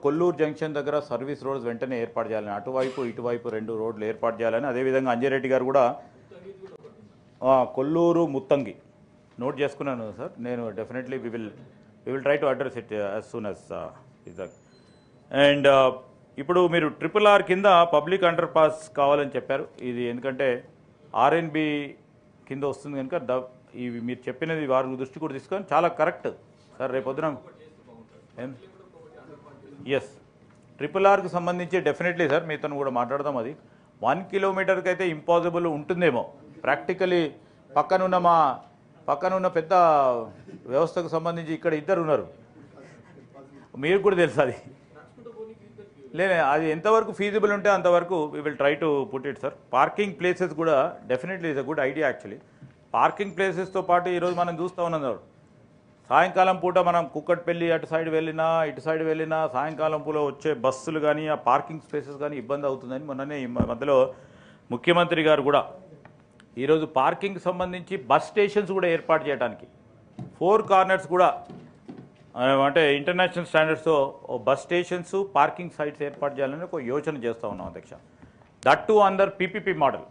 Kolluru junction దగ్గర service roads వెంటనే ఏర్పాటు చేయాలని, అటువైపు ఇటువైపు 2 రోడ్లు ఏర్పాటు చేయాలని, అదేవిధంగా అంజిరెడ్డి గారు కూడా కొల్లూరు ముత్తంగి నోట్ చేసుకున్నాను సార్. నేను definitely we will try to address it as soon as is that. And ఇప్పుడు మీరు RRR కింద పబ్లిక్ అండర్ పాస్ కావాలని చెప్పారు. ఇది ఎందుకంటే RNB కింద వస్తుంది కనుక ఇవి మీరు చెప్పినది వారి దృష్టి కూడా తీసుకొని చాలా కరెక్ట్ సార్. రేపొద్దున ఎస్ RRRకి సంబంధించి డెఫినెట్లీ సార్ మీతో కూడా మాట్లాడదాం. అది 1 కిలోమీటర్కి అయితే ఇంపాసిబుల్ ఉంటుందేమో ప్రాక్టికలీ. పక్కనున్న పెద్ద వ్యవస్థకు సంబంధించి ఇక్కడ 2 ఉన్నారు, మీరు కూడా తెలుసు అది. లేదు అది ఎంతవరకు ఫీజిబుల్ ఉంటే అంతవరకు we will try to put it sir. Parking places కూడా definitely is a good idea actually. Parking ప్లేసెస్తో పాటు ఈరోజు మనం చూస్తూ ఉన్నాం సాయంకాలం పూట మనం కుక్కట్పల్లి అటు సైడ్ వెళ్ళినా ఇటు సైడ్ వెళ్ళినా సాయంకాలం పూట వచ్చే బస్సులు కానీ ఆ పార్కింగ్ స్పేసెస్ కానీ ఇబ్బంది అవుతుందని మొన్ననే ఈ మధ్యలో ముఖ్యమంత్రి గారు కూడా ఈరోజు పార్కింగ్కి సంబంధించి బస్ స్టేషన్స్ కూడా ఏర్పాటు చేయడానికి 4 కార్నర్స్ కూడా అంటే ఇంటర్నేషనల్ స్టాండర్డ్స్తో బస్ స్టేషన్స్ పార్కింగ్ సైట్స్ ఏర్పాటు చేయాలని ఒక యోచన చేస్తూ ఉన్నాం అధ్యక్ష. That to under PPP model.